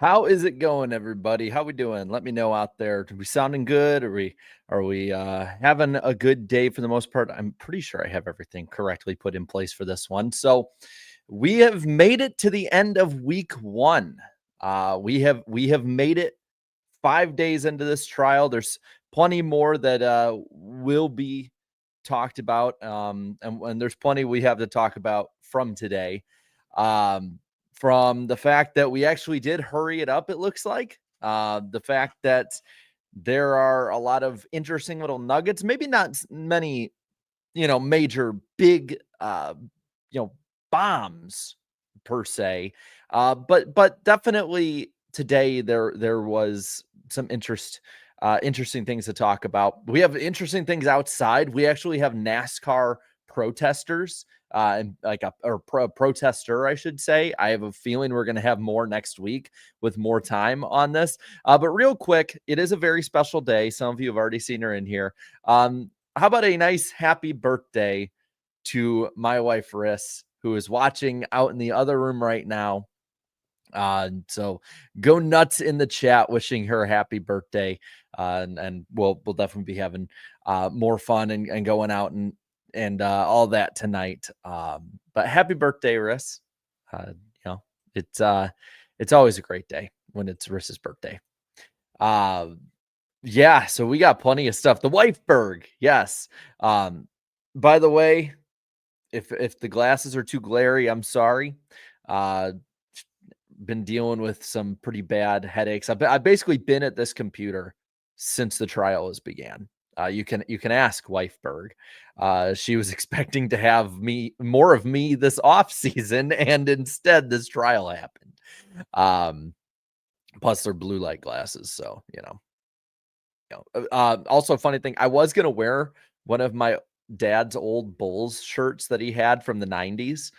How is it going, everybody? How we doing? Let me know out there. Are we sounding good? Are we having a good day for the most part? I'm pretty sure I have everything correctly put in place for this one. So we have made it to the end of week one. We have made it 5 days into this trial. There's plenty more that will be talked about, and there's plenty we have to talk about from today. From the fact that we actually did hurry it up, it looks like. The fact that there are a lot of interesting little nuggets, maybe not many, major big, you know, bombs per se, but definitely today there was some interesting things to talk about. We have interesting things outside. We actually have NASCAR protesters, and like protester, I should say. I have a feeling we're going to have more next week with more time on this. But real quick, it is a very special day. Some of you have already seen her in here. How about a nice happy birthday to my wife, Riss, who is watching out in the other room right now. So go nuts in the chat, wishing her happy birthday. And we'll definitely be having more fun and going out and all that tonight. But happy birthday, Riss. You know, it's always a great day when it's Riss's birthday. Yeah, so we got plenty of stuff. The Wifeberg, yes. By the way, if the glasses are too glary, I'm sorry. Been dealing with some pretty bad headaches. I've basically been at this computer since the trial has began. You can ask Wifeberg. She was expecting to have more of me this off season, and instead this trial happened. Plus they're blue light glasses, so also, funny thing, I was gonna wear one of my dad's old Bulls shirts that he had from the 90s,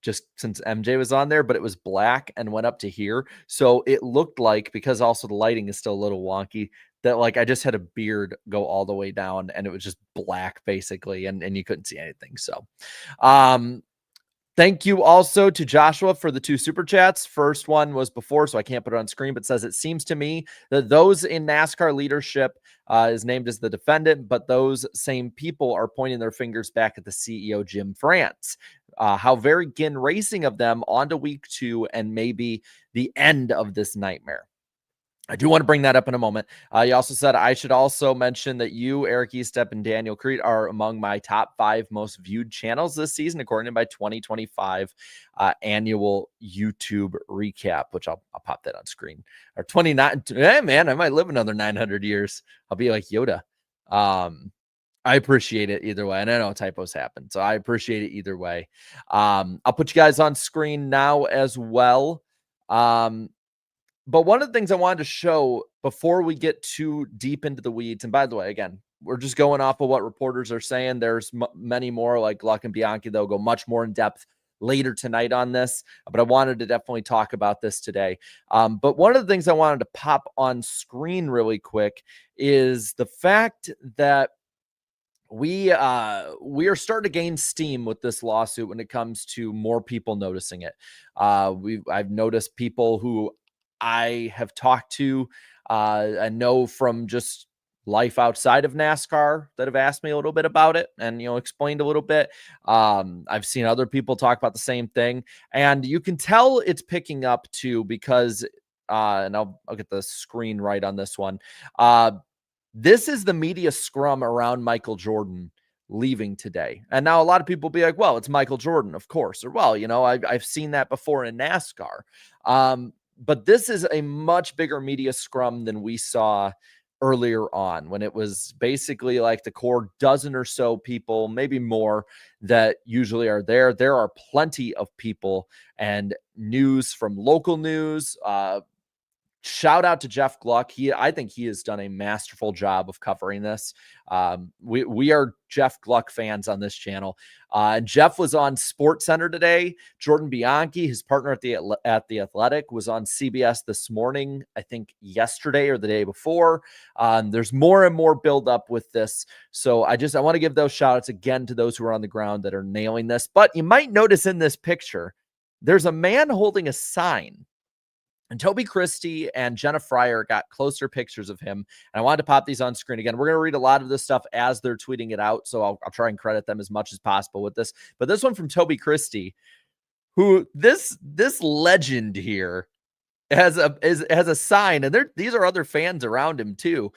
just since MJ was on there, but it was black and went up to here. So it looked like, because also the lighting is still a little wonky, that like I just had a beard go all the way down and it was just black basically, and you couldn't see anything. So, thank you also to Joshua for the 2 super chats. First one was before, so I can't put it on screen, but says, it seems to me that those in NASCAR leadership is named as the defendant, but those same people are pointing their fingers back at the CEO, Jim France. How very gin racing of them on to week 2 and maybe the end of this nightmare. I do want to bring that up in a moment. You also said I should also mention that you, Eric Estep, and Daniel Creed are among my top 5 most viewed channels this season, according to my 2025 annual YouTube recap, which I'll pop that on screen. Or 29. Hey, man, I might live another 900 years. I'll be like Yoda. I appreciate it either way. And I know typos happen, so I appreciate it either way. I'll put you guys on screen now as well. But one of the things I wanted to show before we get too deep into the weeds, and by the way, again, we're just going off of what reporters are saying. There's many more, like Gluck and Bianchi, they'll go much more in depth later tonight on this, but I wanted to definitely talk about this today. But one of the things I wanted to pop on screen really quick is the fact that we are starting to gain steam with this lawsuit when it comes to more people noticing it. I've noticed people who I have talked to, I know from just life outside of NASCAR, that have asked me a little bit about it and, explained a little bit. I've seen other people talk about the same thing, and you can tell it's picking up too, because, and I'll get the screen right on this one. This is the media scrum around Michael Jordan leaving today. And now a lot of people will be like, well, it's Michael Jordan, of course. Or, well, I've seen that before in NASCAR. But this is a much bigger media scrum than we saw earlier on, when it was basically like the core dozen or so people, maybe more, that usually are there. There are plenty of people and news from local news. Shout out to Jeff Gluck. I think he has done a masterful job of covering this. We are Jeff Gluck fans on this channel. Jeff was on Sports Center today. Jordan Bianchi, his partner at the Athletic, was on CBS this morning, I think yesterday or the day before. There's more and more build up with this. So I want to give those shout outs again to those who are on the ground that are nailing this. But you might notice in this picture, there's a man holding a sign And Toby Christie and Jenna Fryer got closer pictures of him. And I wanted to pop these on screen again. We're going to read a lot of this stuff as they're tweeting it out. So I'll try and credit them as much as possible with this. But this one from Toby Christie, who this legend here has a sign, and these are other fans around him too.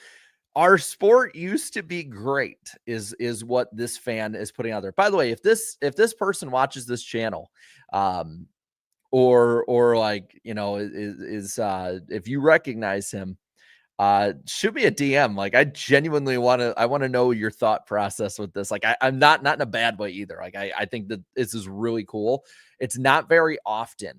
Our sport used to be great is what this fan is putting out there. By the way, if this person watches this channel, or like, if you recognize him, shoot me a DM. Like, I genuinely I want to know your thought process with this. Like, I'm not in a bad way either. Like, I think that this is really cool. It's not very often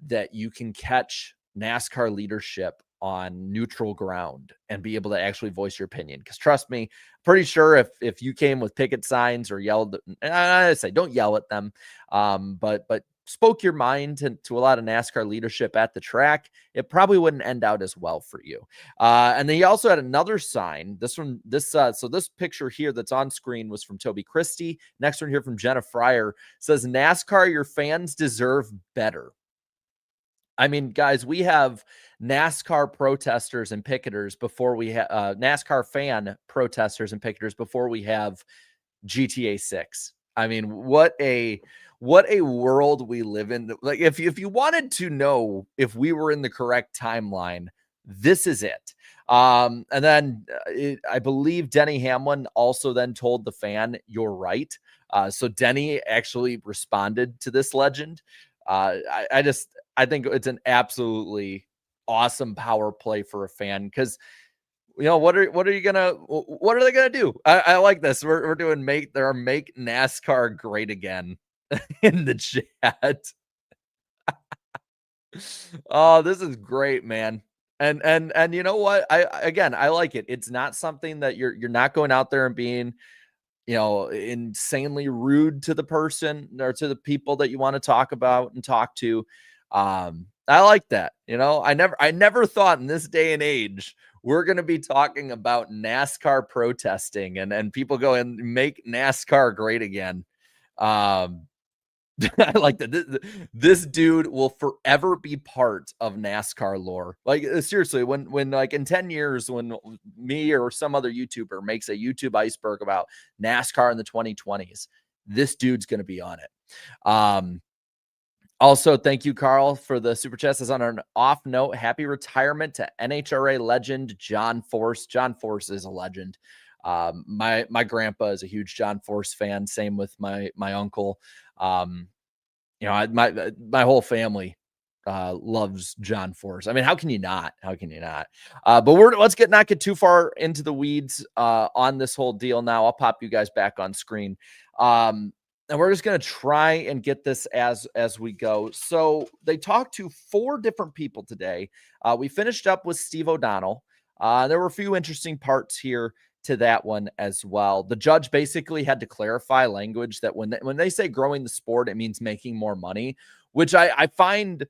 that you can catch NASCAR leadership on neutral ground and be able to actually voice your opinion. Because trust me, pretty sure if you came with picket signs or yelled, I say don't yell at them, but spoke your mind to a lot of NASCAR leadership at the track, it probably wouldn't end out as well for you. And then he also had another sign. So this picture here that's on screen was from Toby Christie. Next one here from Jenna Fryer says, "NASCAR, your fans deserve better." I mean, guys, we have NASCAR protesters and picketers before we have NASCAR fan protesters and picketers before we have GTA 6. I mean, what a world we live in. Like, if you wanted to know if we were in the correct timeline, this is it. And then I believe Denny Hamlin also then told the fan, "You're right." So Denny actually responded to this legend. I think it's an absolutely awesome power play for a fan, because what are they gonna do? I like this. We're doing make NASCAR great again in the chat. Oh, this is great, man. And you know what? I like it. It's not something that you're not going out there and being, insanely rude to the person or to the people that you want to talk about and talk to. I like that. I never thought in this day and age we're going to be talking about NASCAR protesting and people go and make NASCAR great again. I like that. This dude will forever be part of NASCAR lore. Like, seriously, when like in 10 years, when me or some other YouTuber makes a YouTube iceberg about NASCAR in the 2020s, this dude's going to be on it. Also, thank you, Carl, for the super chat. Says, on an off note, happy retirement to NHRA legend John Force. John Force is a legend. My grandpa is a huge John Force fan. Same with my uncle. My whole family loves John Force. I mean, how can you not? But let's not get too far into the weeds on this whole deal now. I'll pop you guys back on screen. And we're just going to try and get this as we go. So they talked to 4 different people today. We finished up with Steve O'Donnell. There were a few interesting parts here to that one as well. The judge basically had to clarify language that when they say growing the sport, it means making more money, which I find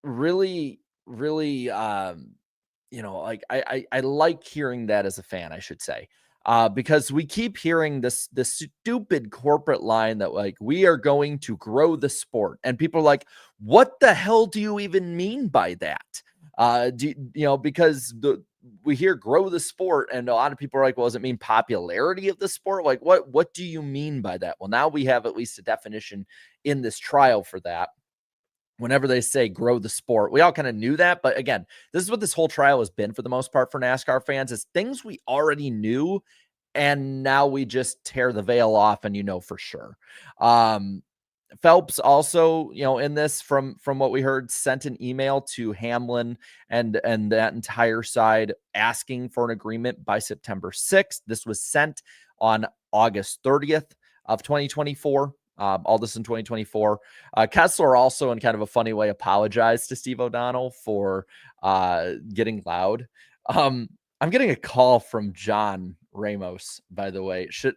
really, really, like I like hearing that as a fan, I should say. Because we keep hearing this stupid corporate line that, like, we are going to grow the sport, and people are like, what the hell do you even mean by that? Because we hear grow the sport, and a lot of people are like, well, does it mean popularity of the sport? Like, what do you mean by that? Well, now we have at least a definition in this trial for that. Whenever they say grow the sport, we all kind of knew that. But again, this is what this whole trial has been for the most part for NASCAR fans, is things we already knew. And now we just tear the veil off and for sure. Phelps also, in this, from what we heard, sent an email to Hamlin and that entire side asking for an agreement by September 6th. This was sent on August 30th of 2024. All this in 2024. Kessler also, in kind of a funny way, apologized to Steve O'Donnell for getting loud. I'm getting a call from John Ramos, by the way. Should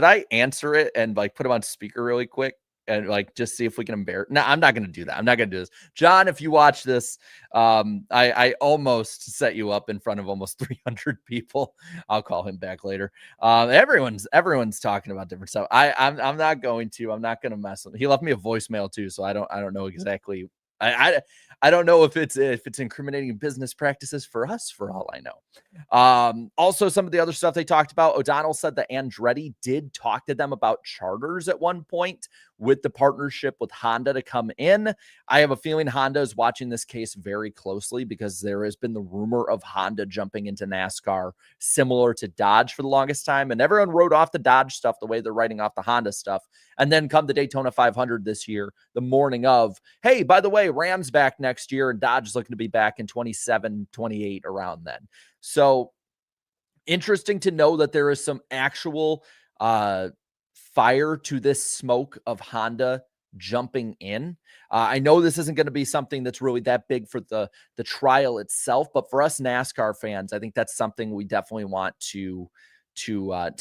I answer it and like put him on speaker really quick and like just see if we can embarrass? No, I'm not going to do that. I'm not going to do this. John, if you watch this, I almost set you up in front of almost 300 people. I'll call him back later. Everyone's talking about different stuff. I'm not going to mess with him. He left me a voicemail too, so I don't know exactly I I don't know if it's incriminating business practices for us, for all I know. Also, some of the other stuff they talked about, O'Donnell said that Andretti did talk to them about charters at one point with the partnership with Honda to come in. I have a feeling Honda is watching this case very closely because there has been the rumor of Honda jumping into NASCAR similar to Dodge for the longest time. And everyone wrote off the Dodge stuff the way they're writing off the Honda stuff. And then come the Daytona 500 this year, the morning of, hey, by the way, Rams back next year and Dodge is looking to be back in 27, 28 around then. So interesting to know that there is some actual fire to this smoke of Honda jumping in. I know this isn't going to be something that's really that big for the trial itself, but for us NASCAR fans, I think that's something we definitely want to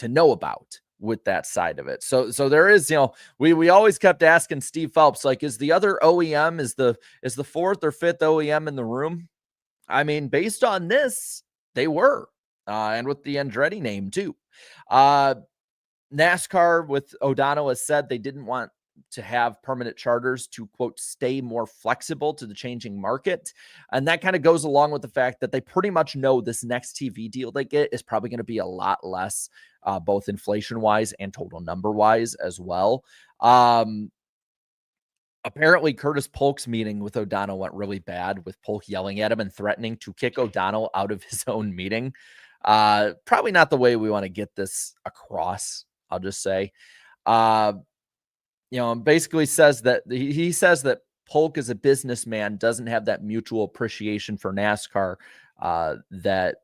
know about with that side of it. So there is, we always kept asking Steve Phelps, like, is the other OEM, is the fourth or fifth OEM in the room? I mean, based on this, they were, and with the Andretti name too. NASCAR with O'Donnell has said they didn't want to have permanent charters to, quote, stay more flexible to the changing market. And that kind of goes along with the fact that they pretty much know this next TV deal they get is probably going to be a lot less, both inflation wise and total number wise as well. Apparently Curtis Polk's meeting with O'Donnell went really bad, with Polk yelling at him and threatening to kick O'Donnell out of his own meeting. Probably not the way we want to get this across, I'll just say. Basically says that he says that Polk as a businessman doesn't have that mutual appreciation for NASCAR that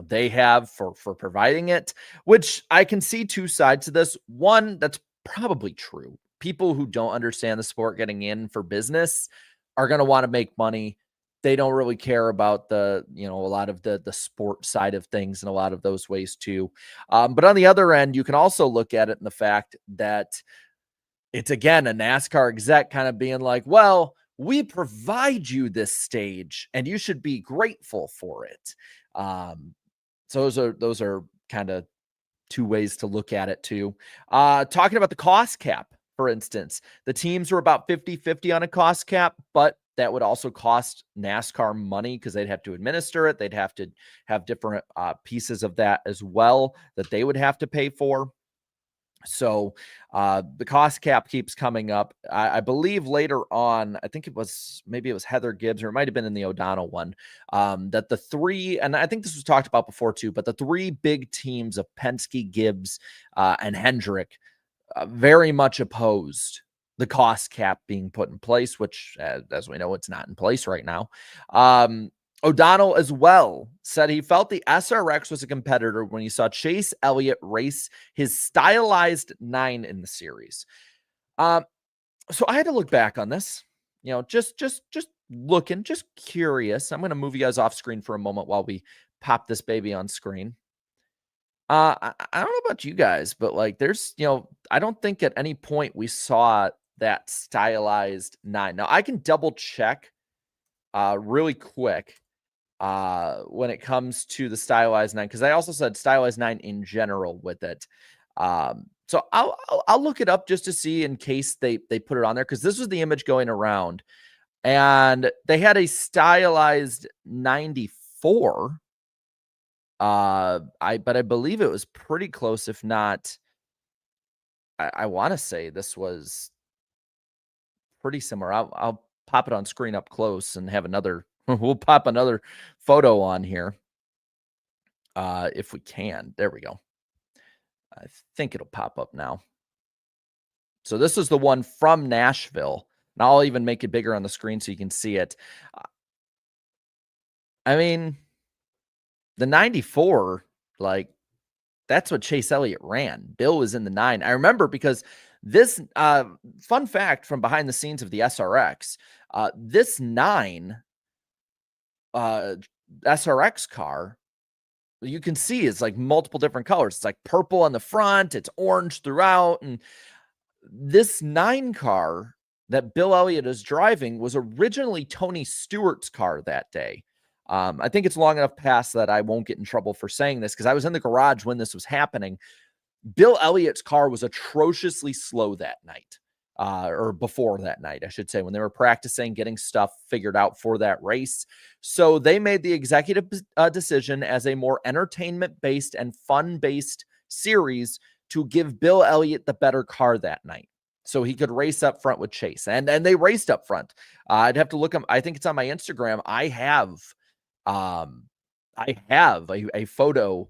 they have for providing it, which I can see two sides to this. One, that's probably true. People who don't understand the sport getting in for business are going to want to make money. They don't really care about a lot of the sport side of things in a lot of those ways too. But on the other end, you can also look at it in the fact that it's, again, a NASCAR exec kind of being like, well, we provide you this stage and you should be grateful for it. So those are kind of two ways to look at it too. Talking about the cost cap, for instance, the teams were about 50-50 on a cost cap, but that would also cost NASCAR money because they'd have to administer it. They'd have to have different pieces of that as well that they would have to pay for. So the cost cap keeps coming up. I believe later on, I think maybe it was Heather Gibbs, or it might have been in the O'Donnell one, that the three, and I think this was talked about before too, but the three big teams of Penske, Gibbs, and Hendrick very much opposed the cost cap being put in place, which, as we know, it's not in place right now. O'Donnell as well said he felt the SRX was a competitor when he saw Chase Elliott race his stylized 9 in the series. So I had to look back on this, just looking, just curious. I'm going to move you guys off screen for a moment while we pop this baby on screen. I don't know about you guys, but like there's, I don't think at any point we saw that stylized 9. Now I can double check really quick when it comes to the stylized 9, because I also said stylized 9 in general with it. So I'll look it up just to see in case they put it on there, because this was the image going around, and they had a stylized 94. But I believe it was pretty close, if not, I want to say this was pretty similar. I'll pop it on screen up close and have another. We'll pop another photo on here if we can. There we go. I think it'll pop up now. So this is the one from Nashville. And I'll even make it bigger on the screen so you can see it. I mean, the 94, like, that's what Chase Elliott ran. Bill was in the 9. I remember because this fun fact from behind the scenes of the SRX, this 9 SRX car, you can see it's like multiple different colors. It's like purple on the front, it's orange throughout. And this 9 car that Bill Elliott is driving was originally Tony Stewart's car that day. I think it's long enough past that I won't get in trouble for saying this, because I was in the garage when this was happening. Bill Elliott's car was atrociously slow that night. or before that night, I should say, when they were practicing, getting stuff figured out for that race. So they made the executive decision as a more entertainment-based and fun-based series to give Bill Elliott the better car that night, so he could race up front with Chase. And they raced up front. I'd have to look up. I think it's on my Instagram. I have a photo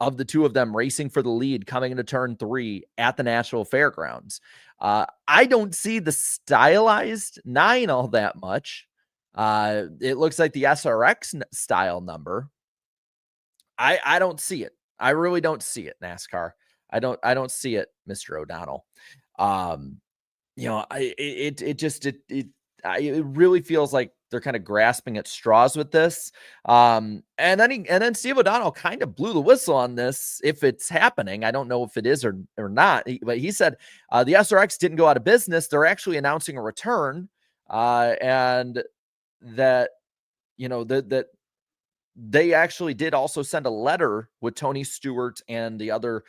of the two of them racing for the lead coming into turn 3 at the Nashville Fairgrounds. I don't see the stylized 9 all that much. It looks like the SRX style number. I don't see it. I really don't see it, NASCAR. I don't see it, Mr. O'Donnell. It really feels like they're kind of grasping at straws with this. And then Steve O'Donnell kind of blew the whistle on this. If it's happening, I don't know if it is or not, but he said the SRX didn't go out of business. They're actually announcing a return, and that that they actually did also send a letter with Tony Stewart and the other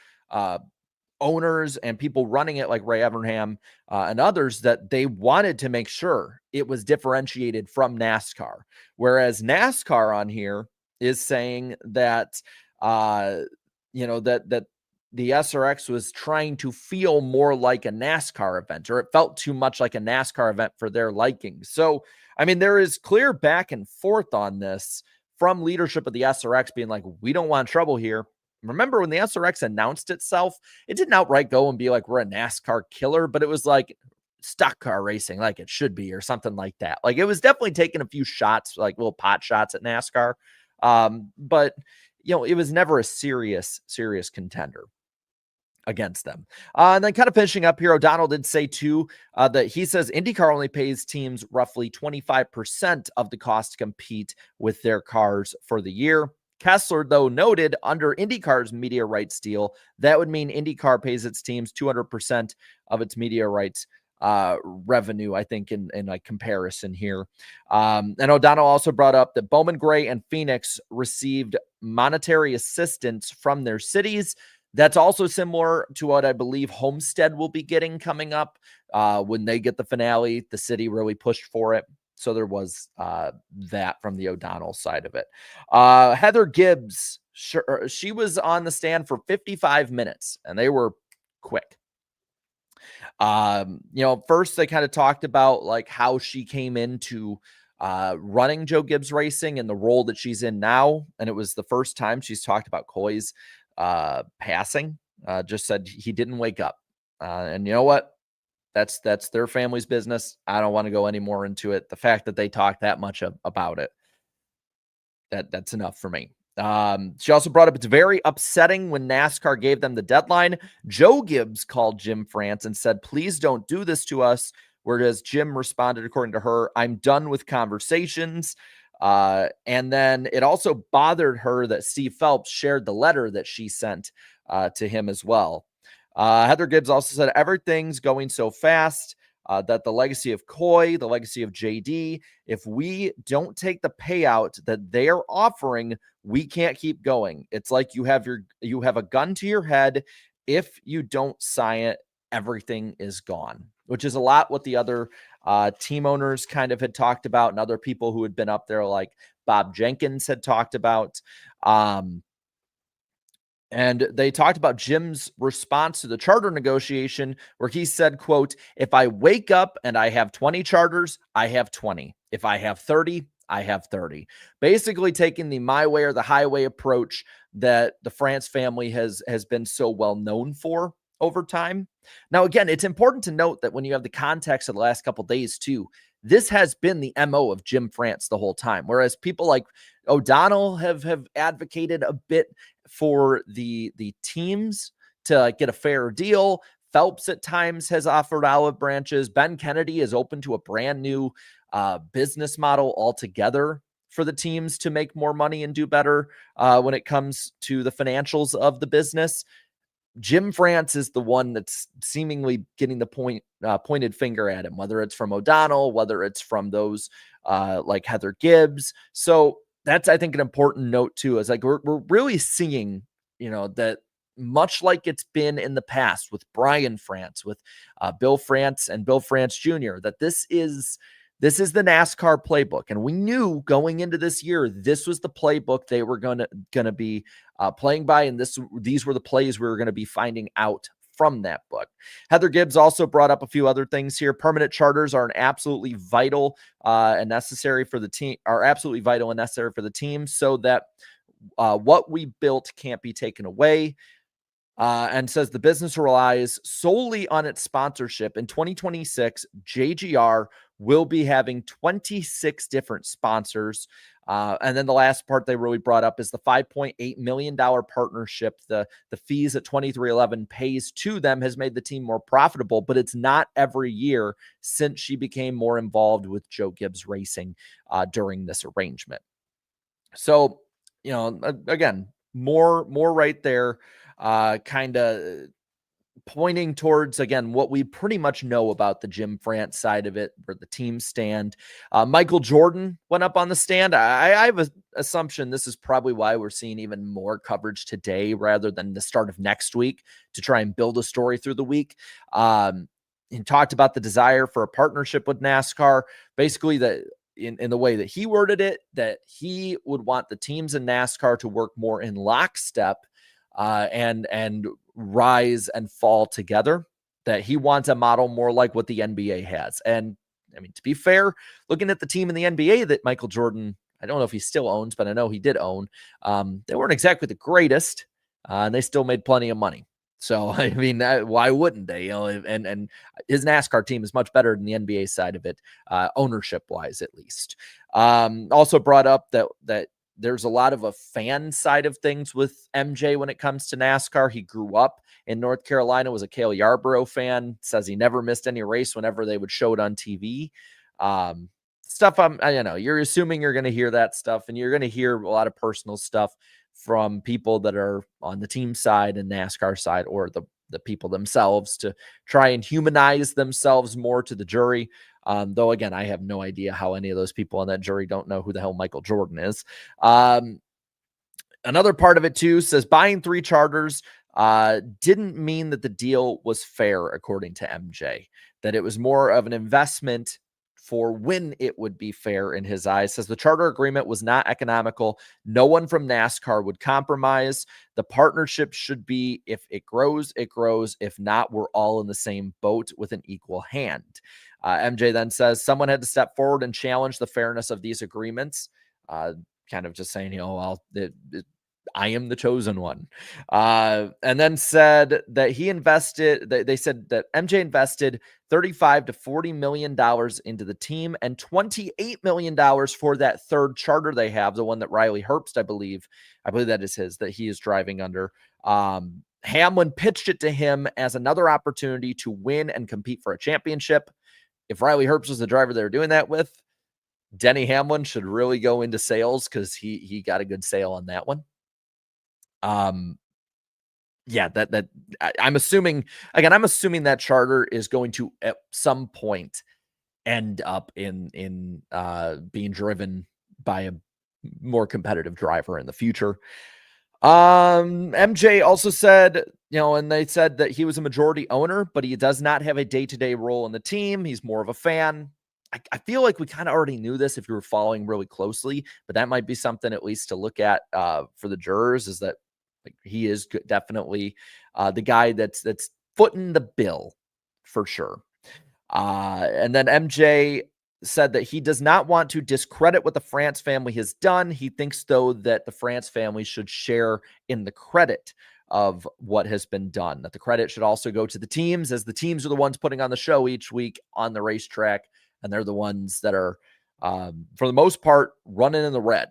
owners and people running it like Ray Evernham and others, that they wanted to make sure it was differentiated from NASCAR. Whereas NASCAR on here is saying that, that the SRX was trying to feel more like a NASCAR event, or it felt too much like a NASCAR event for their liking. So, I mean, there is clear back and forth on this from leadership of the SRX being like, we don't want trouble here. Remember when the SRX announced itself, it didn't outright go and be like, we're a NASCAR killer, but it was like stock car racing like it should be, or something like that. Like, it was definitely taking a few shots, like little pot shots at NASCAR. But it was never a serious contender against them. And then kind of finishing up here, O'Donnell did say too that he says IndyCar only pays teams roughly 25% of the cost to compete with their cars for the year. Kessler, though, noted under IndyCar's media rights deal, that would mean IndyCar pays its teams 200% of its media rights revenue, I think, in like comparison here. And O'Donnell also brought up that Bowman Gray and Phoenix received monetary assistance from their cities. That's also similar to what I believe Homestead will be getting coming up when they get the finale. The city really pushed for it. So there was that from the O'Donnell side of it. Heather Gibbs, she was on the stand for 55 minutes, and they were quick. First they kind of talked about like how she came into running Joe Gibbs Racing and the role that she's in now. And it was the first time she's talked about Coy's passing. Just said he didn't wake up. And you know what? That's their family's business. I don't want to go any more into it. The fact that they talk that much about it, that's enough for me. She also brought up it's very upsetting when NASCAR gave them the deadline. Joe Gibbs called Jim France and said, please don't do this to us. Whereas Jim responded, according to her, I'm done with conversations. And then it also bothered her that Steve Phelps shared the letter that she sent to him as well. Heather Gibbs also said everything's going so fast that the legacy of Coy, the legacy of JD, if we don't take the payout that they are offering, we can't keep going. It's like you have a gun to your head. If you don't sign it, everything is gone, which is a lot what the other team owners kind of had talked about, and other people who had been up there like Bob Jenkins had talked about. And they talked about Jim's response to the charter negotiation, where he said, quote, if I wake up and I have 20 charters, I have 20. If I have 30, I have 30. Basically taking the my way or the highway approach that the France family has been so well known for over time. Now, again, it's important to note that when you have the context of the last couple of days too, this has been the MO of Jim France the whole time. Whereas people like O'Donnell have advocated a bit for the teams to get a fair deal. Phelps at times has offered olive branches. Ben Kennedy is open to a brand new business model altogether for the teams to make more money and do better when it comes to the financials of the business. Jim France is the one that's seemingly getting the pointed finger at him, whether it's from O'Donnell, whether it's from those like Heather Gibbs. So that's, I think, an important note too, is like we're really seeing, that much like it's been in the past with Brian France, with Bill France and Bill France Jr., that this is the NASCAR playbook. And we knew going into this year, this was the playbook they were gonna be playing by, and these were the plays we were going to be finding out from that book. Heather Gibbs also brought up a few other things here. Permanent charters are absolutely vital and necessary for the team, so that what we built can't be taken away. And says the business relies solely on its sponsorship. In 2026, JGR will be having 26 different sponsors. And then the last part they really brought up is the $5.8 million partnership. The fees that 2311 pays to them has made the team more profitable, but it's not every year since she became more involved with Joe Gibbs Racing during this arrangement. So, again, more right there. Kind of pointing towards, again, what we pretty much know about the Jim France side of it, where the teams stand. Michael Jordan went up on the stand. I have an assumption this is probably why we're seeing even more coverage today rather than the start of next week to try and build a story through the week. He talked about the desire for a partnership with NASCAR, basically that in the way that he worded it, that he would want the teams in NASCAR to work more in lockstep and rise and fall together, that he wants a model more like what the NBA has. And I mean, to be fair, looking at the team in the NBA that Michael Jordan, I don't know if he still owns, but I know he did own, they weren't exactly the greatest, and they still made plenty of money. So, I mean, why wouldn't they? And his NASCAR team is much better than the NBA side of it, ownership wise, at least. Also brought up that there's a lot of a fan side of things with MJ when it comes to NASCAR. He grew up in North Carolina, was a Cale Yarborough fan, says he never missed any race whenever they would show it on TV. Stuff you're assuming you're going to hear that stuff, and you're going to hear a lot of personal stuff from people that are on the team side and NASCAR side, or the people themselves, to try and humanize themselves more to the jury. Though, again, I have no idea how any of those people on that jury don't know who the hell Michael Jordan is. Another part of it, too, says buying 3 charters didn't mean that the deal was fair, according to MJ, that it was more of an investment for when it would be fair in his eyes. Says the charter agreement was not economical. No one from NASCAR would compromise. The partnership should be, if it grows, it grows. If not, we're all in the same boat with an equal hand. MJ then says someone had to step forward and challenge the fairness of these agreements. Kind of just saying, I am the chosen one. And then said that they said that MJ invested $35 to $40 million into the team and $28 million for that third charter they have, the one that Riley Herbst, I believe that is his, that he is driving under. Hamlin pitched it to him as another opportunity to win and compete for a championship. If Riley Herbst was the driver they were doing that with, Denny Hamlin should really go into sales, because he got a good sale on that one. Yeah, that I'm assuming that charter is going to at some point end up in being driven by a more competitive driver in the future. MJ also said, and they said that he was a majority owner, but he does not have a day-to-day role in the team. He's more of a fan. I feel like we kind of already knew this if you were following really closely, but that might be something at least to look at for the jurors, is that he is definitely the guy that's footing the bill for sure. And then MJ said that he does not want to discredit what the France family has done. He thinks, though, that the France family should share in the credit of what has been done, that the credit should also go to the teams, as the teams are the ones putting on the show each week on the racetrack, and they're the ones that are, for the most part, running in the red.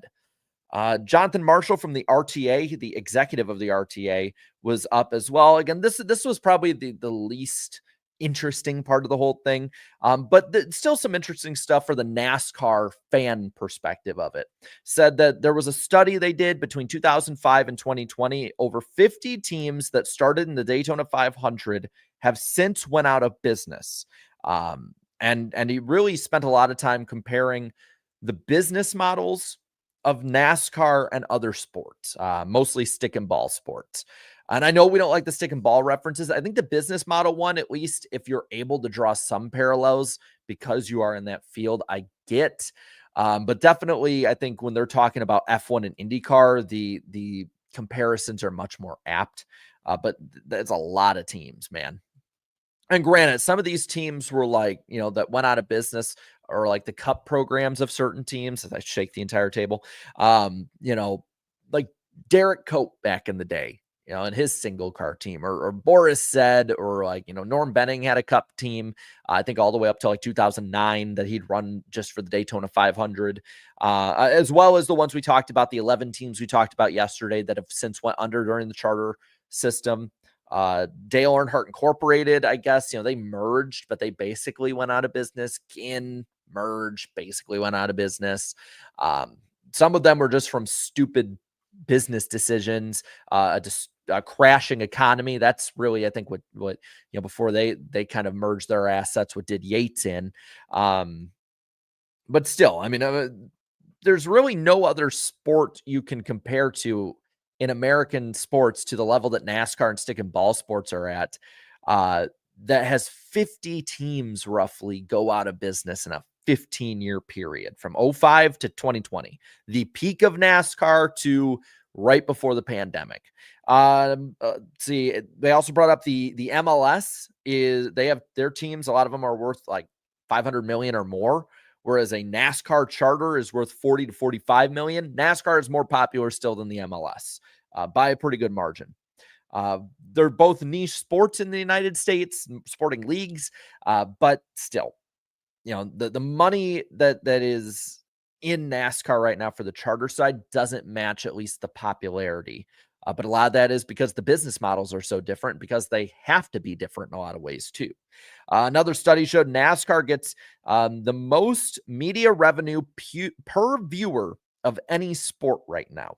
Jonathan Marshall from the RTA, the executive of the RTA, was up as well. Again, this was probably the least interesting part of the whole thing, but still some interesting stuff for the NASCAR fan perspective of it. Said that there was a study they did between 2005 and 2020. Over 50 teams that started in the Daytona 500 have since went out of business. And he really spent a lot of time comparing the business models of NASCAR and other sports, mostly stick and ball sports. And I know we don't like the stick and ball references. I think the business model one, at least if you're able to draw some parallels because you are in that field, I get. But definitely, I think when they're talking about F1 and IndyCar, the comparisons are much more apt. But that's a lot of teams, man. And granted, some of these teams were like, that went out of business, or like the cup programs of certain teams, as I shake the entire table. Like Derek Cope back in the day, and his single car team, or Boris said, or like, Norm Benning had a cup team, I think all the way up to like 2009 that he'd run just for the Daytona 500, as well as the ones we talked about, the 11 teams we talked about yesterday that have since went under during the charter system. Dale Earnhardt Incorporated, I guess, they merged, but they basically went out of business. Ginn merged, basically went out of business. Some of them were just from stupid business decisions, just a crashing economy. That's really, I think, what before they kind of merged their assets, what did Yates in. But still, I mean, there's really no other sport you can compare to in American sports to the level that NASCAR and stick and ball sports are at, that has 50 teams roughly go out of business in a 15-year period from 05 to 2020, the peak of NASCAR to right before the pandemic. See, they also brought up the MLS. They have their teams, a lot of them are worth like 500 million or more, whereas a NASCAR charter is worth 40 to 45 million. NASCAR is more popular still than the MLS by a pretty good margin. They're both niche sports in the United States, sporting leagues, but still, the money that is in NASCAR right now for the charter side doesn't match at least the popularity. But a lot of that is because the business models are so different, because they have to be different in a lot of ways too. Another study showed NASCAR gets the most media revenue per viewer of any sport right now.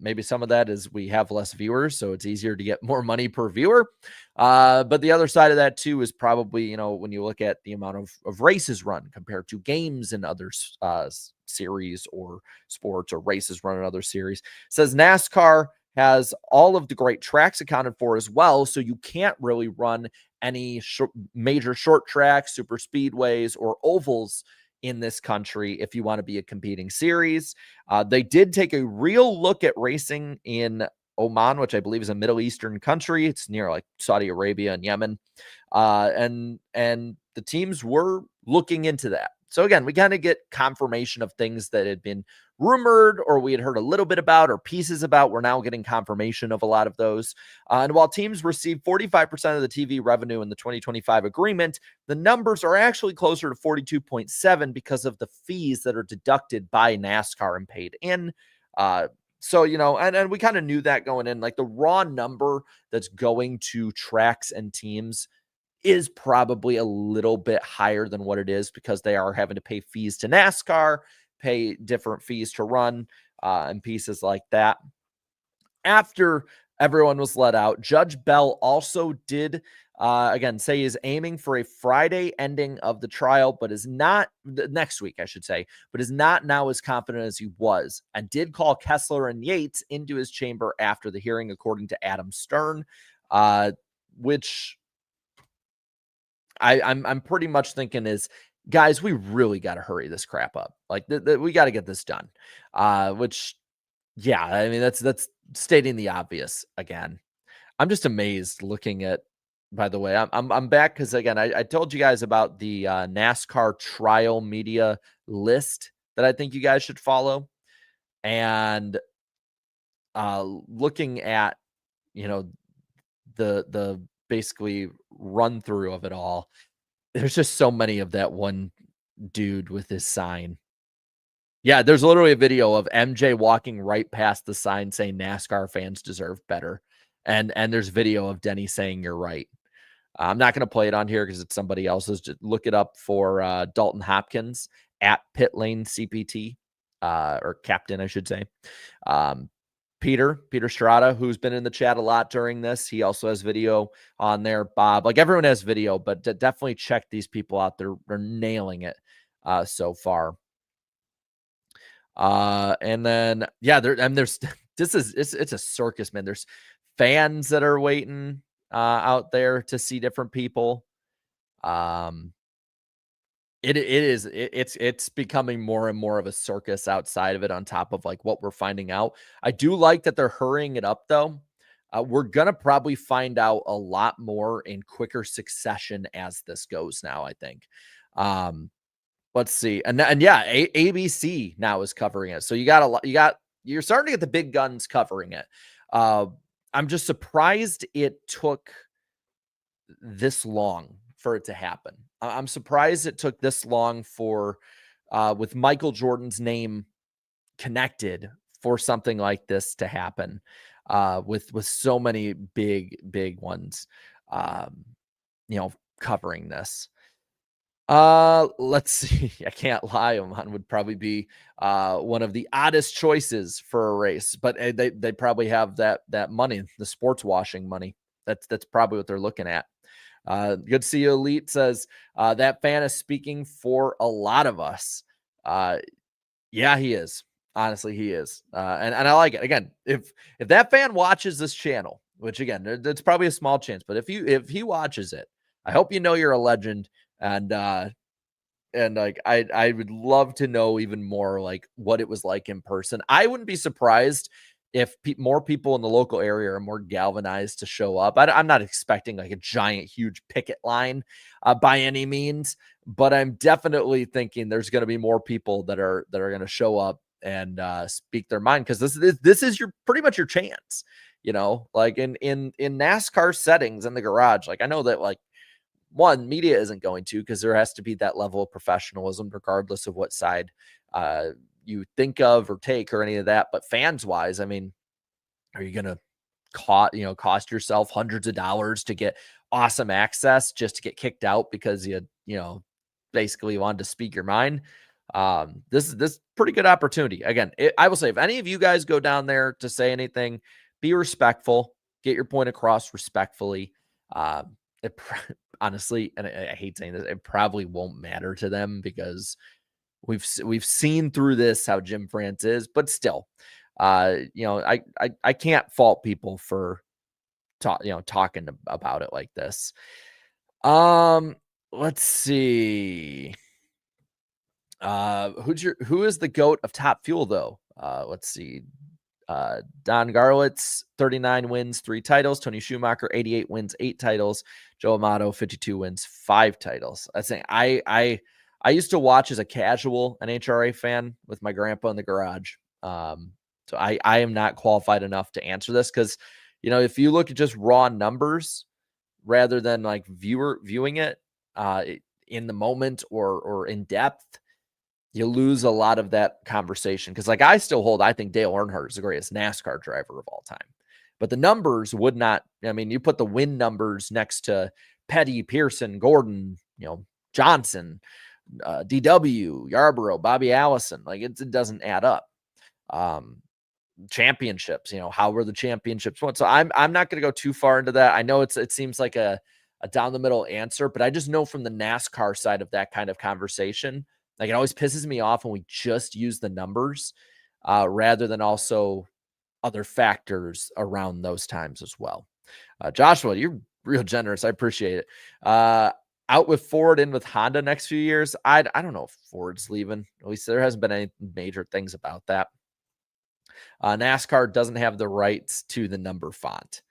Maybe some of that is we have less viewers, so it's easier to get more money per viewer. But the other side of that too is probably, when you look at the amount of races run compared to games in other series or sports, or races run in other series, says NASCAR has all of the great tracks accounted for as well. So you can't really run any major short tracks, super speedways, or ovals in this country if you want to be a competing series. They did take a real look at racing in Oman, which I believe is a Middle Eastern country. It's near like Saudi Arabia and Yemen. And the teams were looking into that. So again, we kind of get confirmation of things that had been rumored, or we had heard a little bit about, or pieces about. We're now getting confirmation of a lot of those. And while teams received 45% of the TV revenue in the 2025 agreement, the numbers are actually closer to 42.7 because of the fees that are deducted by NASCAR and paid in. So, and we kind of knew that going in, like the raw number that's going to tracks and teams is probably a little bit higher than what it is, because they are having to pay fees to NASCAR, pay different fees to run, and pieces like that. After everyone was let out, Judge Bell also did, again, say he's aiming for a Friday ending of the trial, but is not next week, I should say, but is not now as confident as he was, and did call Kessler and Yates into his chamber after the hearing, according to Adam Stern, which I'm pretty much thinking is, guys, we really got to hurry this crap up. Like we got to get this done. Which, yeah, I mean, that's stating the obvious again. I'm just amazed looking at, by the way, I'm back because again, I told you guys about the NASCAR trial media list that I think you guys should follow. And looking at, the basically run through of it all, there's just so many of that one dude with his sign. Yeah, there's literally a video of MJ walking right past the sign saying NASCAR fans deserve better. And there's video of Denny saying you're right. I'm not going to play it on here because it's somebody else's. Just look it up for Dalton Hopkins at Pit Lane CPT, or Captain, I should say. Peter Strada, who's been in the chat a lot during this. He also has video on there. Bob, like everyone has video, but definitely check these people out. They're nailing it so far. And then, yeah, there's it's a circus, man. There's fans that are waiting out there to see different people. Um, it's becoming more and more of a circus outside of it on top of like what we're finding out. I do like that they're hurrying it up though. We're gonna probably find out a lot more in quicker succession as this goes now, I think. Um, let's see. And yeah, ABC now is covering it. So you got a lot, you're starting to get the big guns covering it. Uh, I'm just surprised it took this long for it to happen. I'm surprised it took this long for with Michael Jordan's name connected for something like this to happen with so many big ones covering this. Let's see. I can't lie. Oman would probably be one of the oddest choices for a race, but they probably have that money, the sports washing money. That's probably what they're looking at. Good to see you. Elite says that fan is speaking for a lot of us. Yeah, he is. Honestly, he is. And I like it. Again, if that fan watches this channel, which again, it's probably a small chance, but if he watches it, I hope you know you're a legend. And like I would love to know even more like what it was like in person. I wouldn't be surprised if more people in the local area are more galvanized to show up. I'm not expecting like a giant, huge picket line by any means, but I'm definitely thinking there's going to be more people that are going to show up and speak their mind because this is your pretty much your chance. Like in NASCAR settings in the garage. Like I know that like one, media isn't going to because there has to be that level of professionalism regardless of what side you think of or take or any of that. But fans wise, I mean, are you going to cost yourself hundreds of dollars to get awesome access just to get kicked out because you basically wanted to speak your mind? This pretty good opportunity. Again, I will say if any of you guys go down there to say anything, be respectful, get your point across respectfully. It honestly, and I hate saying this, it probably won't matter to them because we've seen through this how Jim France is, but still, I can't fault people for talking about it like this. Let's see. Who is the GOAT of Top Fuel though? Let's see. Don Garlitz, 39 wins, 3 titles. Tony Schumacher, 88 wins, 8 titles. Joe Amato, 52 wins, 5 titles. I think I used to watch as a casual NHRA fan with my grandpa in the garage. So I am not qualified enough to answer this because, if you look at just raw numbers rather than like viewing it in the moment or in depth, you lose a lot of that conversation. Because like I think Dale Earnhardt is the greatest NASCAR driver of all time. But the numbers would not, you put the win numbers next to Petty, Pearson, Gordon, Johnson, DW, Yarborough, Bobby Allison. Like it doesn't add up. Championships, how were the championships won? So I'm not going to go too far into that. I know it seems like a down the middle answer, but I just know from the NASCAR side of that kind of conversation, like it always pisses me off when we just use the numbers rather than also other factors around those times as well. Joshua, you're real generous. I appreciate it. Out with Ford, in with Honda next few years. I don't know if Ford's leaving. At least there hasn't been any major things about that. NASCAR doesn't have the rights to the number font.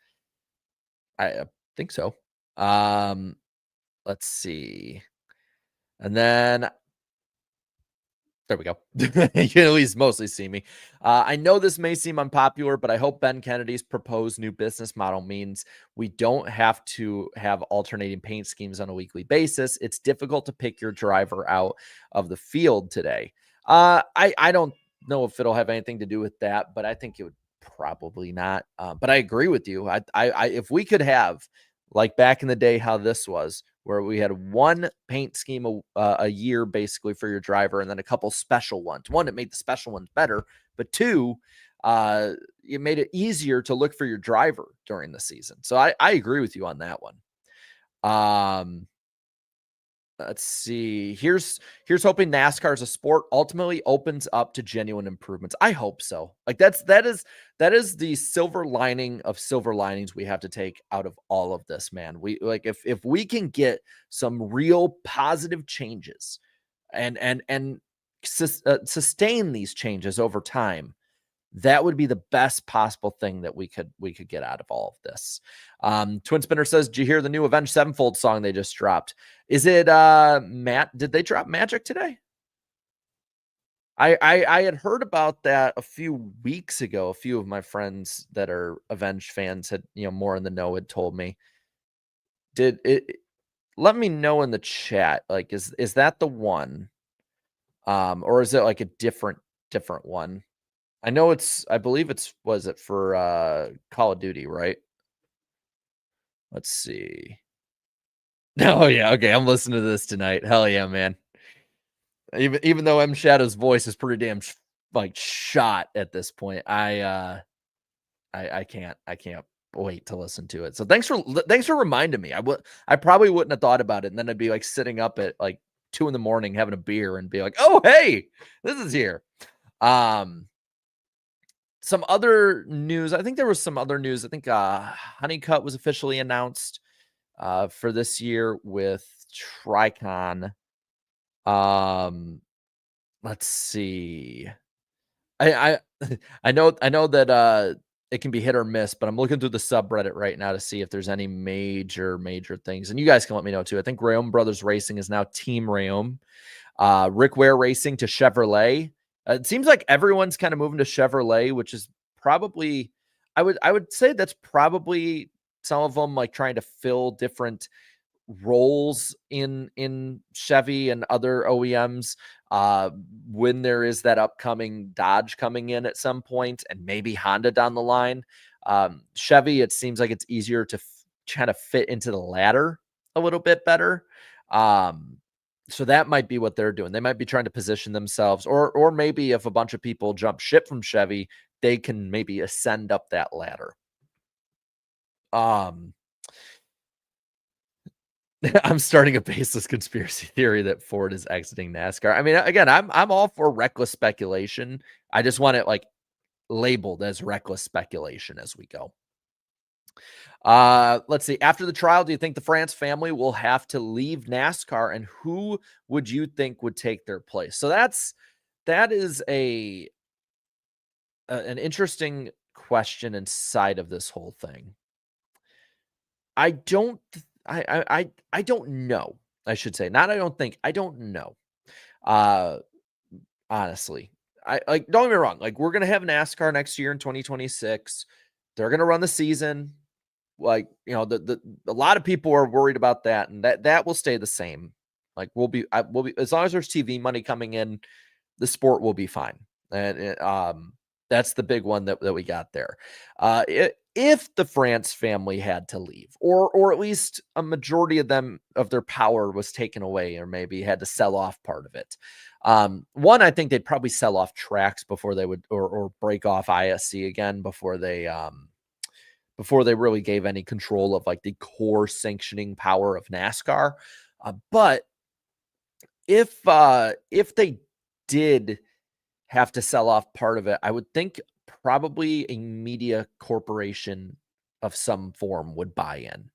I think so. Let's see. And then there we go. You can at least mostly see me. I know this may seem unpopular, but I hope Ben Kennedy's proposed new business model means we don't have to have alternating paint schemes on a weekly basis. It's difficult to pick your driver out of the field today. I don't know if it'll have anything to do with that, but I think it would probably not. But I agree with you. I if we could have like back in the day how this was, where we had one paint scheme a year basically for your driver and then a couple special ones. One, it made the special ones better, but two, it made it easier to look for your driver during the season. So I agree with you on that one. Let's see. Here's hoping NASCAR as a sport ultimately opens up to genuine improvements. I hope so. Like that is the silver lining of silver linings we have to take out of all of this, man. We like if we can get some real positive changes and sustain these changes over time, that would be the best possible thing that we could get out of all of this. Twin Spinner says, "Did you hear the new Avenged Sevenfold song they just dropped? Is it Matt? Did they drop Magic today? I had heard about that a few weeks ago. A few of my friends that are Avenged fans had, more in the know, had told me. Did it? Let me know in the chat. Like, is that the one? Or is it like a different one? I believe was it for Call of Duty, right? Let's see. Oh yeah, okay. I'm listening to this tonight. Hell yeah, man. Even though M Shadow's voice is pretty damn like shot at this point, I can't wait to listen to it. So thanks for reminding me. I probably wouldn't have thought about it, and then I'd be like sitting up at like 2 a.m. having a beer and be like, oh hey, this is here. Some other news. I think there was some other news. I think Honeycutt was officially announced for this year with Tricon. Let's see. I I know that it can be hit or miss, but I'm looking through the subreddit right now to see if there's any major things. And you guys can let me know too. I think Rayom Brothers Racing is now Team Rayom. Rick Ware Racing to Chevrolet. It seems like everyone's kind of moving to Chevrolet, which is probably, I would say that's probably some of them like trying to fill different roles in Chevy and other OEMs. When there is that upcoming Dodge coming in at some point, and maybe Honda down the line. Chevy, it seems like it's easier to kind of fit into the ladder a little bit better. So that might be what they're doing. They might be trying to position themselves, or maybe if a bunch of people jump ship from Chevy, they can maybe ascend up that ladder. I'm starting a baseless conspiracy theory that Ford is exiting NASCAR. I mean, again, I'm all for reckless speculation. I just want it like labeled as reckless speculation as we go. Let's see. After the trial, do you think the France family will have to leave NASCAR, and who would you think would take their place? So that is an interesting question inside of this whole thing. I don't I don't know. I should say. Not I don't think. I don't know. Uh honestly. I like don't get me wrong. Like we're going to have NASCAR next year in 2026. They're going to run the season. Like, the a lot of people are worried about that, and that will stay the same. Like we'll be as long as there's TV money coming in, the sport will be fine. And that's the big one that we got there. If the France family had to leave, or at least a majority of their power was taken away, or maybe had to sell off part of it. One, I think they'd probably sell off tracks before they would, or break off ISC again before they really gave any control of like the core sanctioning power of NASCAR. But if they did have to sell off part of it, I would think probably a media corporation of some form would buy in,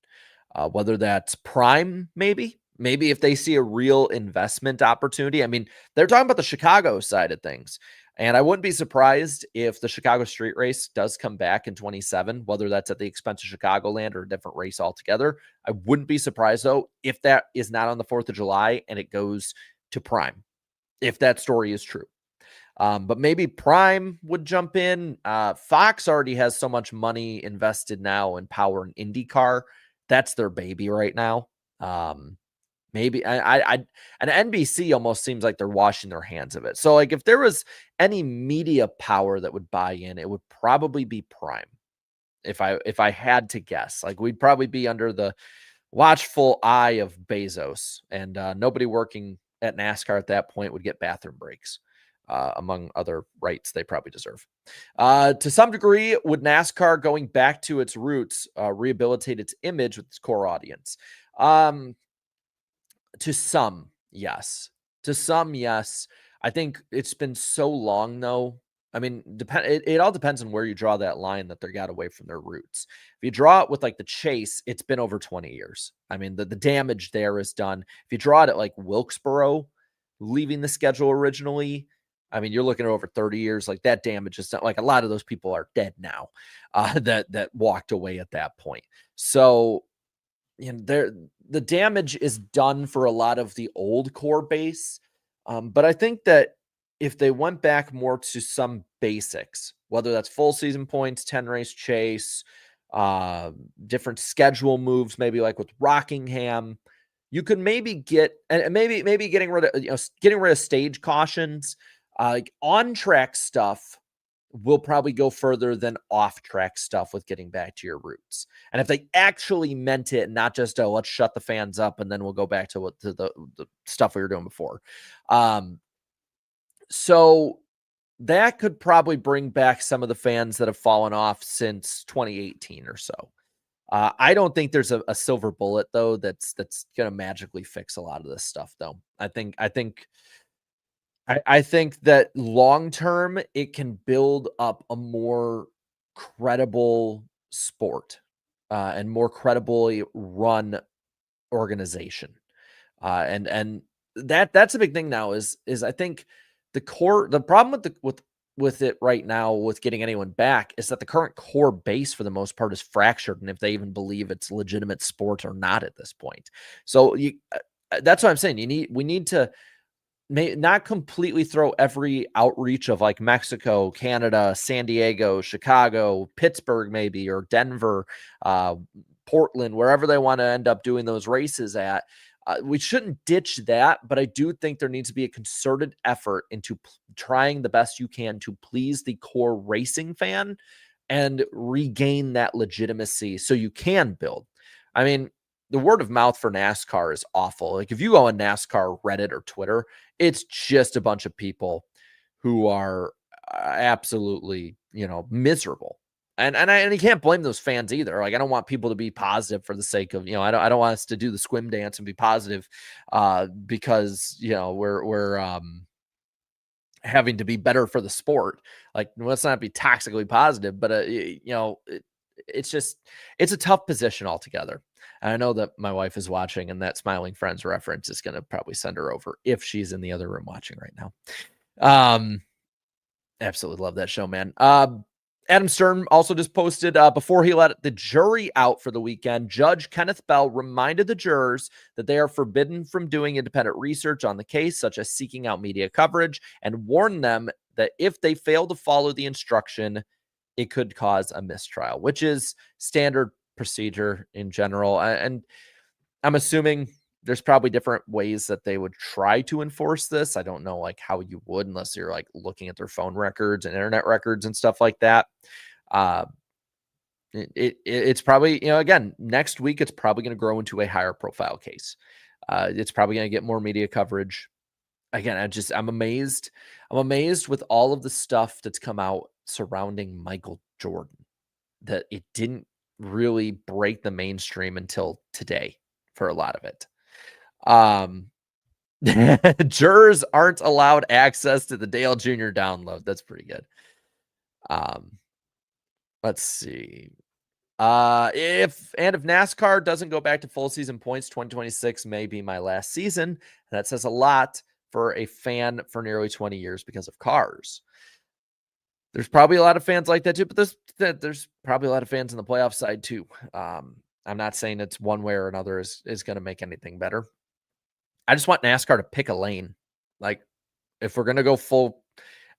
whether that's Prime, maybe if they see a real investment opportunity. I mean, they're talking about the Chicago side of things, and I wouldn't be surprised if the Chicago street race does come back in 27, whether that's at the expense of Chicagoland or a different race altogether. I wouldn't be surprised though if that is not on the 4th of July and it goes to Prime, if that story is true. But maybe Prime would jump in. Fox already has so much money invested now in power and IndyCar. That's their baby right now. Maybe an NBC almost seems like they're washing their hands of it. So like if there was any media power that would buy in, it would probably be Prime. If I had to guess, like we'd probably be under the watchful eye of Bezos, and nobody working at NASCAR at that point would get bathroom breaks. Among other rights they probably deserve. To some degree, would NASCAR going back to its roots rehabilitate its image with its core audience? To some, yes. To some, yes. I think it's been so long though. I mean, it all depends on where you draw that line that they got away from their roots. If you draw it with like the Chase, it's been over 20 years. I mean, the damage there is done. If you draw it at like Wilkesboro, leaving the schedule originally, I mean, you're looking at over 30 years. Like that damage is not like a lot of those people are dead now, that walked away at that point. So the damage is done for a lot of the old core base. But I think that if they went back more to some basics, whether that's full season points, 10 race chase, uh, different schedule moves, maybe like with Rockingham, you could maybe get, and maybe getting rid of, getting rid of stage cautions, like on track stuff will probably go further than off track stuff with getting back to your roots. And if they actually meant it, not just, oh, let's shut the fans up and then we'll go back to the stuff we were doing before. So that could probably bring back some of the fans that have fallen off since 2018 or so. I don't think there's a silver bullet though that's going to magically fix a lot of this stuff though. I think that long term, it can build up a more credible sport, and more credibly run organization. And that's a big thing now is I think the problem with it right now with getting anyone back is that the current core base for the most part is fractured, and if they even believe it's legitimate sport or not at this point. So that's what I'm saying. We need to not completely throw every outreach of like Mexico, Canada, San Diego, Chicago, Pittsburgh, maybe, or Denver, Portland, wherever they want to end up doing those races at. We shouldn't ditch that, but I do think there needs to be a concerted effort into trying the best you can to please the core racing fan and regain that legitimacy so you can build. I mean, the word of mouth for NASCAR is awful. Like if you go on NASCAR Reddit or Twitter, it's just a bunch of people who are absolutely, miserable. And you can't blame those fans either. Like I don't want people to be positive for the sake of, I don't want us to do the swim dance and be positive because, we're having to be better for the sport. Like let's not be toxically positive, but it's a tough position altogether. And I know that my wife is watching, and that Smiling Friends reference is going to probably send her over if she's in the other room watching right now. Absolutely love that show, man. Adam Stern also just posted before he let the jury out for the weekend, Judge Kenneth Bell reminded the jurors that they are forbidden from doing independent research on the case, such as seeking out media coverage, and warned them that if they fail to follow the instruction, it could cause a mistrial, which is standard procedure in general. And I'm assuming there's probably different ways that they would try to enforce this. I don't know like how you would, unless you're like looking at their phone records and internet records and stuff like that. It's probably, again, next week, it's probably going to grow into a higher profile case. It's probably going to get more media coverage. Again, I'm amazed. I'm amazed with all of the stuff that's come out surrounding Michael Jordan, that it didn't really break the mainstream until today for a lot of it. Jurors aren't allowed access to the Dale Jr. download. That's pretty good. Let's see. If NASCAR doesn't go back to full season points, 2026 may be my last season. That says a lot for a fan for nearly 20 years because of cars. There's probably a lot of fans like that too, but there's probably a lot of fans in the playoff side too. I'm not saying it's one way or another is going to make anything better. I just want NASCAR to pick a lane. Like if we're going to go full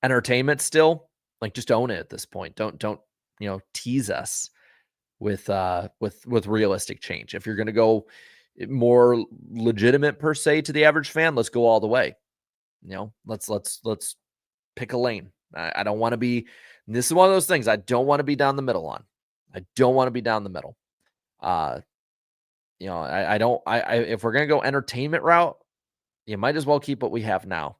entertainment still, like just own it at this point. Don't tease us with realistic change. If you're going to go more legitimate per se to the average fan, let's go all the way. Let's pick a lane. I don't want to be, this is one of those things I don't want to be down the middle on. I don't want to be down the middle. If we're going to go entertainment route, you might as well keep what we have now.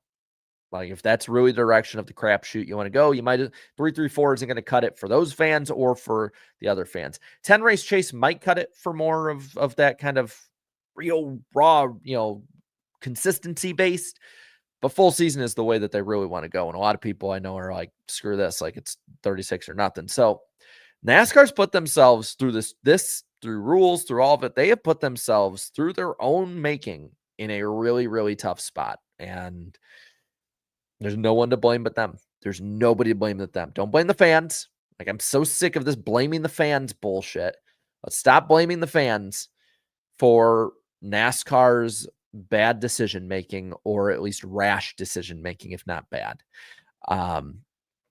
Like if that's really the direction of the crapshoot you want to go, you might 334 isn't going to cut it for those fans or for the other fans. 10 race chase might cut it for more of that kind of real raw, consistency based, but full season is the way that they really want to go. And a lot of people I know are like, screw this, like it's 36 or nothing. So NASCAR's put themselves through this through rules, through all of it. They have put themselves through their own making in a really, really tough spot. And there's no one to blame but them. There's nobody to blame but them. Don't blame the fans. Like, I'm so sick of this blaming the fans bullshit. Let's stop blaming the fans for NASCAR's bad decision making, or at least rash decision making, if not bad.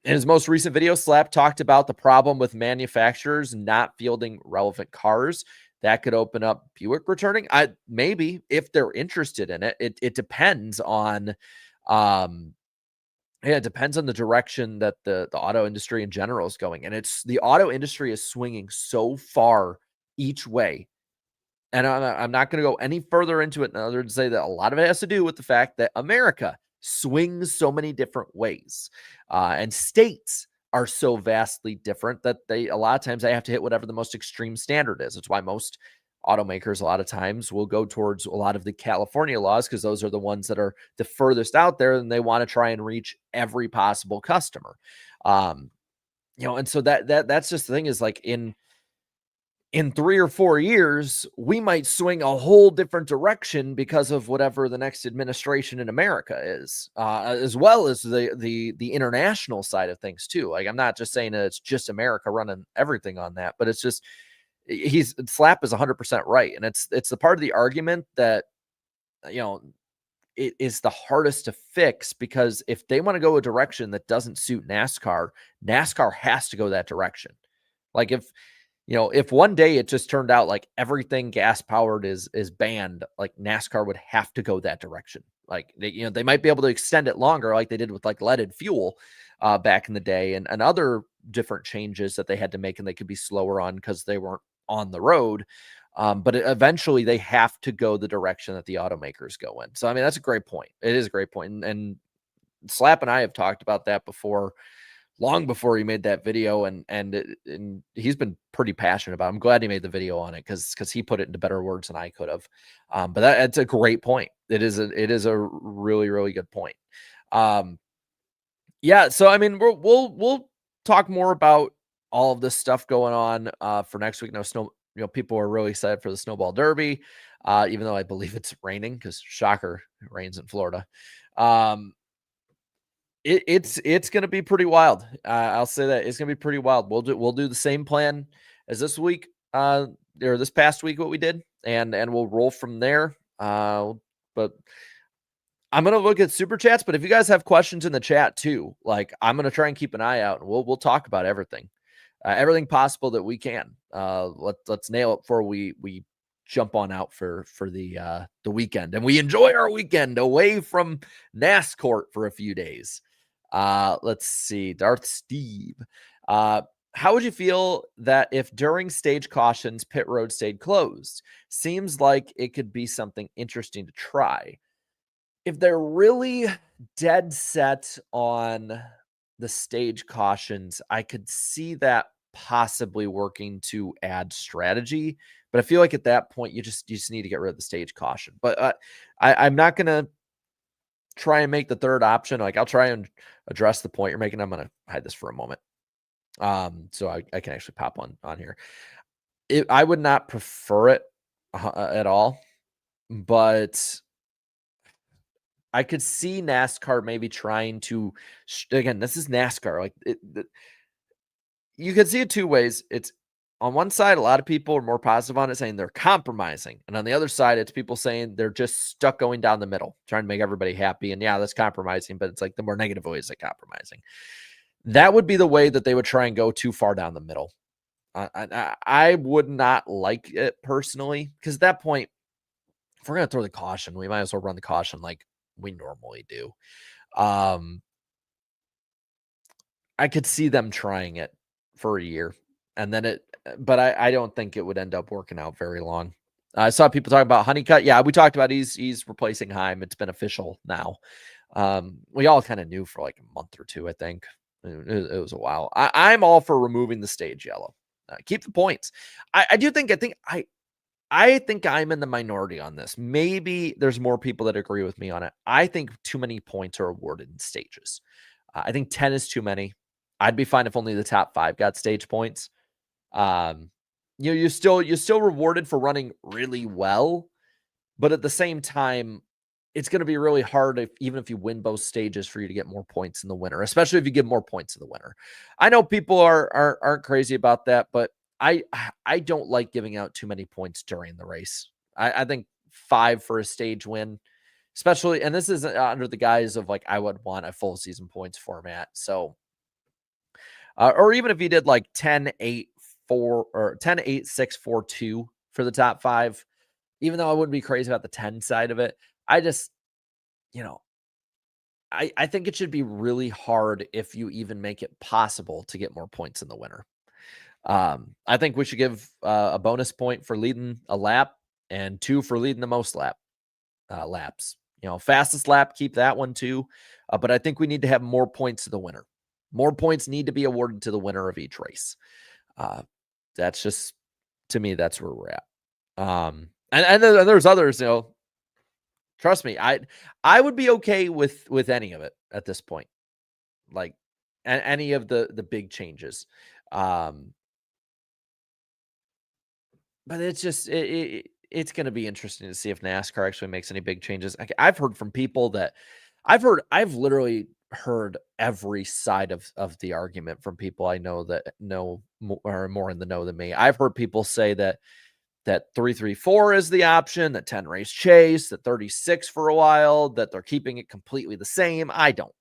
In his most recent video, Slap talked about the problem with manufacturers not fielding relevant cars. That could open up Buick returning. Maybe if they're interested in it. It depends on it depends on the direction that the auto industry in general is going. And the auto industry is swinging so far each way. And I'm not going to go any further into it other than to say that a lot of it has to do with the fact that America swings so many different ways. And states are so vastly different that a lot of times they have to hit whatever the most extreme standard is. It's why most automakers a lot of times will go towards a lot of the California laws, because those are the ones that are the furthest out there, and they want to try and reach every possible customer. And so that's just the thing, is like in 3 or 4 years, we might swing a whole different direction because of whatever the next administration in America is, as well as the international side of things too. Like, I'm not just saying that it's just America running everything on that, but it's just Slap is 100% right. And it's the part of the argument that, it is the hardest to fix, because if they want to go a direction that doesn't suit NASCAR has to go that direction. Like, if one day it just turned out like everything gas powered is banned, like NASCAR would have to go that direction. Like, they might be able to extend it longer, like they did with like leaded fuel back in the day, and other different changes that they had to make, and they could be slower on because they weren't on the road. But eventually they have to go the direction that the automakers go in. So, I mean, that's a great point. It is a great point. And Slap and I have talked about that before, long before he made that video, and he's been pretty passionate about it. I'm glad he made the video on it, because he put it into better words than I could have. But that's a great point. It is a really, really good point. Yeah. So, I mean, we'll talk more about all of this stuff going on for next week. People are really excited for the Snowball Derby, even though I believe it's raining, because shocker, it rains in Florida. It's going to be pretty wild. I'll say that it's going to be pretty wild. We'll do the same plan as this week, or this past week, what we did, and we'll roll from there. But I'm going to look at super chats, but if you guys have questions in the chat too, like, I'm going to try and keep an eye out, and we'll talk about everything possible that we can. Let's nail it before we jump on out for the weekend, and we enjoy our weekend away from NASCAR for a few days. Let's see. Darth Steve. How would you feel that if during stage cautions, pit road stayed closed? Seems like it could be something interesting to try. If they're really dead set on the stage cautions, I could see that possibly working to add strategy. But I feel like at that point, you just need to get rid of the stage caution. But I'm not going to try and make the third option. Like, I'll try and address the point you're making. I'm going to hide this for a moment, so I can actually pop on here. I would not prefer it at all, but I could see NASCAR maybe trying to, again, this is NASCAR. Like, you could see it two ways. It's on one side, a lot of people are more positive on it, saying they're compromising. And on the other side, it's people saying they're just stuck going down the middle, trying to make everybody happy. And yeah, that's compromising, but it's like the more negative way is like compromising. That would be the way that they would try and go too far down the middle. I would not like it personally, because at that point, if we're going to throw the caution, we might as well run the caution like we normally do. I could see them trying it for a year, and then but I don't think it would end up working out very long. I saw people talk about Honeycutt. Yeah, we talked about he's replacing Heim. It's been official now. We all kind of knew for like a month or two, I think. It was a while. I'm all for removing the stage yellow. Keep the points. I I think I'm in the minority on this. Maybe there's more people that agree with me on it. I think too many points are awarded in stages. I think 10 is too many. I'd be fine if only the top 5 got stage points. Um, you're still rewarded for running really well, but at the same time, it's going to be really hard if even if you win both stages for you to get more points in the winner, especially if you give more points in the winner. I know people aren't crazy about that, but I I don't like giving out too many points during the race. I think 5 for a stage win, especially, and this is under the guise of like I would want a full season points format. So, or even if you did like 10, 8, 4 or 10, 8, 6, 4, 2 for the top 5, even though I wouldn't be crazy about the 10 side of it, I just, you know, I think it should be really hard if you even make it possible to get more points in the winner. I think we should give a bonus point for leading a lap and 2 for leading the most laps. Fastest lap, keep that one too. But I think we need to have more points to the winner. More points need to be awarded to the winner of each race. That's just, to me, that's where we're at. And then there's others, trust me, I would be okay with any of it at this point. Like any of the big changes. But it's just it's going to be interesting to see if NASCAR actually makes any big changes. I've heard from people that I've literally heard every side of the argument from people I know that know are more in the know than me. I've heard people say that 334 is the option, that 10 race chase, that 36 for a while, that they're keeping it completely the same. I don't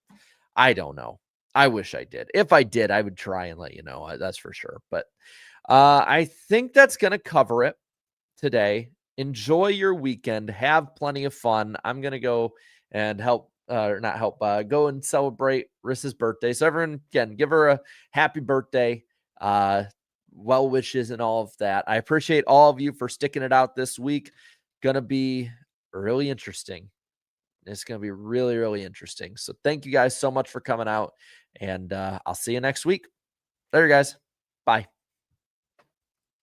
know. I wish I did. If I did, I would try and let you know. That's for sure. But I think that's going to cover it today. Enjoy your weekend. Have plenty of fun. I'm going to go and help, or not help, go and celebrate Rissa's birthday. So everyone, again, give her a happy birthday. Well wishes and all of that. I appreciate all of you for sticking it out this week. Going to be really interesting. It's going to be really, really interesting. So thank you guys so much for coming out, and I'll see you next week. Later, guys.